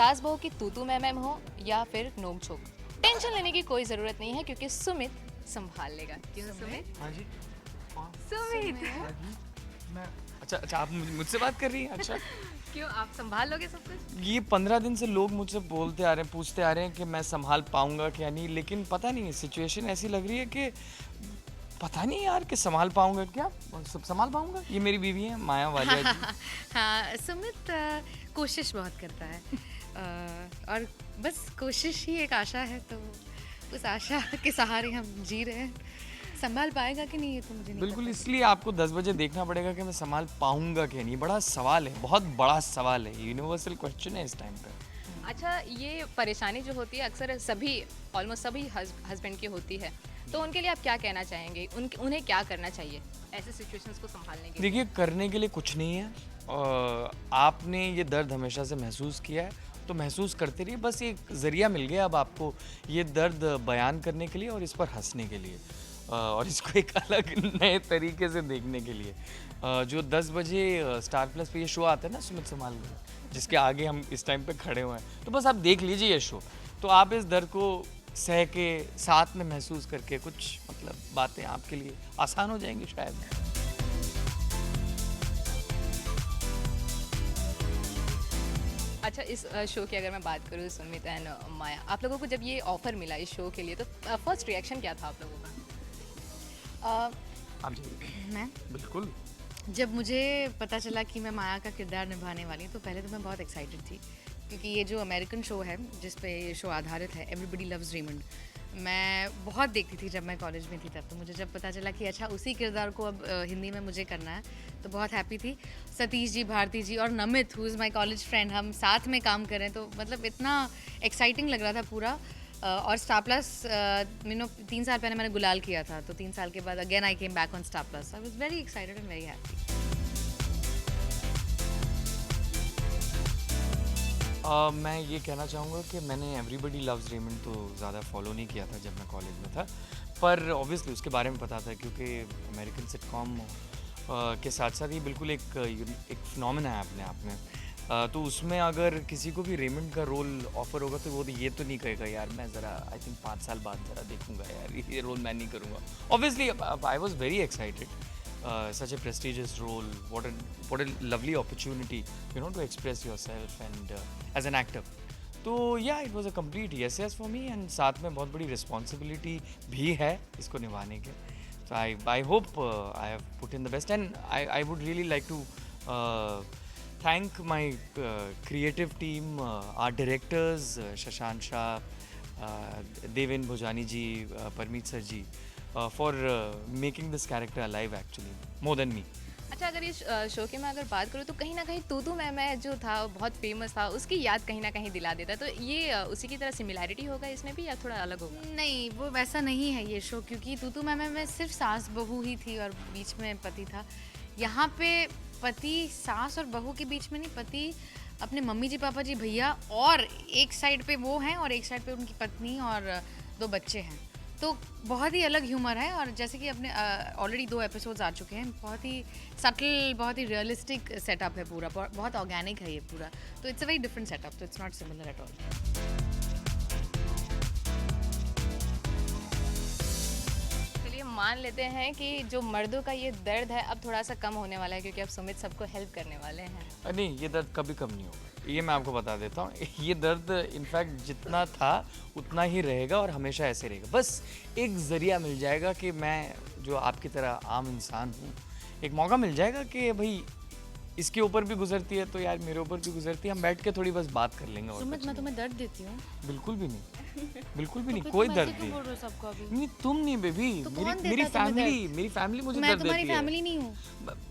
सास बहू की तू मैं हो या फिर नोक झोंक? टेंशन लेने की कोई ज़रूरत नहीं है क्योंकि सुमित संभाल लेगा। क्यों सुमित? हाँ जी। कौन? सुमित हाँ जी। मैं अच्छा आप मुझसे बात कर रही हैं? अच्छा। क्यों, आप संभाल लोगे सब कुछ? ये 15 दिन से लोग मुझसे बोलते आ रहे हैं, पूछते आ रहे हैं कि मैं संभाल पाऊंगा क्या नहीं, लेकिन पता नहीं सिचुएशन ऐसी लग रही है कि पता नहीं यार कि संभाल पाऊंगा क्या, सब संभाल पाऊंगा। ये मेरी बीवी है माया वालिया जी। हाँ, सुमित कोशिश बहुत करता है और बस कोशिश ही एक आशा है, तो उस आशा के सहारे हम जी रहे हैं। संभाल पाएगा कि नहीं ये तो मुझे नहीं बिल्कुल, पता। इसलिए आपको 10 बजे देखना पड़ेगा कि मैं संभाल पाऊंगा क्या नहीं। बड़ा सवाल है, बहुत बड़ा सवाल है, यूनिवर्सल क्वेश्चन है इस टाइम पे। अच्छा, ये परेशानी जो होती है अक्सर सभी, ऑलमोस्ट सभी हस्बैंड की होती है, तो उनके लिए आप क्या कहना चाहेंगे? उन्हें क्या करना चाहिए ऐसे सिचुएशंस को संभालने के लिए? देखिए, करने के लिए कुछ नहीं है। आपने ये दर्द हमेशा से महसूस किया है तो महसूस करते रहिए। बस एक ज़रिया मिल गया अब आपको ये दर्द बयान करने के लिए और इस पर हंसने के लिए, और इसको एक अलग नए तरीके से देखने के लिए। जो 10 बजे स्टार प्लस पे ये शो आता है ना, सुमित संभाल में, जिसके आगे हम इस टाइम पे खड़े हुए हैं, तो बस आप देख लीजिए ये शो, तो आप इस दर्द को सह के साथ में महसूस करके कुछ मतलब बातें आपके लिए आसान हो जाएंगी शायद। अच्छा, इस शो की अगर मैं बात करूँ सुमित एंड माया, आप लोगों को जब ये ऑफर मिला इस शो के लिए तो फर्स्ट रिएक्शन क्या था आप लोगों का? आप जी मैं बिल्कुल। जब मुझे पता चला कि मैं माया का किरदार निभाने वाली हूँ तो पहले तो मैं बहुत एक्साइटेड थी, क्योंकि ये जो अमेरिकन शो है जिस पे ये शो आधारित है, एवरीबडी लव्स रेमंड, मैं बहुत देखती थी जब मैं कॉलेज में थी तब। तो मुझे जब पता चला कि अच्छा उसी किरदार को अब हिंदी में मुझे करना है तो बहुत हैप्पी थी। सतीश जी, भारती जी और Namit, who is my college friend, हम साथ में काम कर रहे हैं, तो मतलब इतना एक्साइटिंग लग रहा था पूरा। और स्टार प्लस 3 साल पहले मैंने गुलाल किया था, तो 3 साल के बाद again I came back on star plus. I was very excited and very happy. मैं ये कहना चाहूँगा कि मैंने एवरीबडी लव्स रेमंड तो ज़्यादा फॉलो नहीं किया था जब मैं कॉलेज में था, पर ऑब्वियसली उसके बारे में पता था क्योंकि अमेरिकन सिटकॉम के साथ साथ ये बिल्कुल एक फिनोमेना है अपने आप में। तो उसमें अगर किसी को भी रेमंड का रोल ऑफर होगा तो वो तो ये तो नहीं कहेगा यार मैं ज़रा आई थिंक 5 साल बाद ज़रा देखूंगा यार ये रोल मैं नहीं करूँगा। Obviously I was very excited, such a prestigious role, what a lovely opportunity, you know, to express yourself and as an actor. तो yeah, it was a complete yes for me, and साथ में बहुत बड़ी responsibility भी है इसको निभाने के। So I hope I have put in the best, and I would really like to thank my creative team, our directors, Shashank Shah, Devin Bhojani ji, Parmeet sir ji, for making this character alive actually more than me. अच्छा, अगर इस show की मैं अगर बात करूँ तो कहीं ना कहीं तू मैं जो था बहुत फेमस था, उसकी याद कहीं ना कहीं दिला देता, तो ये उसी की तरह सिमिलैरिटी होगा इसमें भी या थोड़ा अलग होगा? नहीं, वो वैसा नहीं है ये शो, क्योंकि तू मैं में सिर्फ सास बहू ही थी और बीच में पति था। यहाँ पे पति सास और बहू के बीच में नहीं, पति अपने मम्मी जी, पापा जी, भैया, और एक साइड पे वो हैं और एक साइड पे उनकी पत्नी और 2 बच्चे हैं। तो बहुत ही अलग ह्यूमर है, और जैसे कि अपने ऑलरेडी 2 एपिसोड्स आ चुके हैं, बहुत ही सटल, बहुत ही रियलिस्टिक सेटअप है पूरा, बहुत ऑर्गेनिक है ये पूरा, तो it's a very different setup, तो it's not similar at all. चलिए मान लेते हैं कि जो मर्दों का ये दर्द है अब थोड़ा सा कम होने वाला है क्योंकि अब सुमित सबको हेल्प करने वाले हैं। नहीं, ये दर्द कभी कम नहीं होगा, ये मैं आपको बता देता हूँ। ये दर्द इनफैक्ट जितना था उतना ही रहेगा और हमेशा ऐसे रहेगा। बस एक ज़रिया मिल जाएगा कि मैं जो आपकी तरह आम इंसान हूँ, एक मौका मिल जाएगा कि भाई इसके ऊपर भी गुजरती है तो यार मेरे ऊपर भी गुजरती है, हम बैठ के थोड़ी बस बात कर लेंगे। और सुमित, मैं तुम्हें दर्द देती हूँ? बिल्कुल भी नहीं, बिल्कुल भी नहीं, फिर कोई तुम दर्द ऐसे क्यों नहीं। बोल रहे हो सबको अभी? नहीं, तुम नहीं बेबी, तो कौन देता मेरी है तुम्हें फैमिली, दर्द? मेरी फैमिली मुझे मैं दर्द तुम्हारी देती है। फैमिली नहीं हूँ।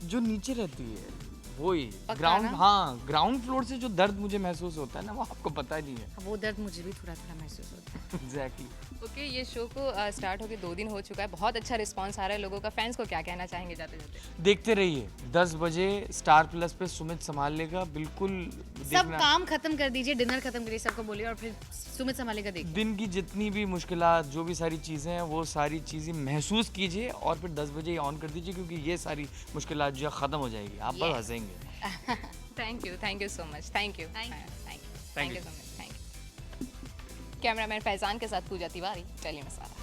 जो नीचे रहती है वही पक्का ग्राउंड, ना? हाँ, ग्राउंड फ्लोर से जो दर्द मुझे महसूस होता है ना, वो आपको पता नहीं है। वो दर्द मुझे भी थोड़ा थोड़ा महसूस होता है। एग्जैक्टली। ओके, ये शो को स्टार्ट होके 2 दिन हो चुका है, बहुत अच्छा रिस्पांस आ रहा है लोगों का। फैंस को क्या कहना चाहेंगे जाते जाते? देखते रहिए, 10 बजे स्टार प्लस पे सुमित संभाल लेगा, बिल्कुल सब देखना। काम खत्म कर दीजिए, डिनर खत्म करिए, सबको बोलिए, और फिर सुमित संभालेगा देखिए। दिन की जितनी भी मुश्किलात, जो भी सारी चीज़ें हैं, वो सारी चीज़ें महसूस कीजिए और फिर 10 बजे ऑन कर दीजिए, क्योंकि ये सारी मुश्किलात जो है ख़त्म हो जाएगी, आप बस हंसेंगे। Thank you so much, thank you. Thank you. Thank you. Thank thank you. You so much, thank you. Cameraman Faizan के साथ पूजा तिवारी, टेली मसाला।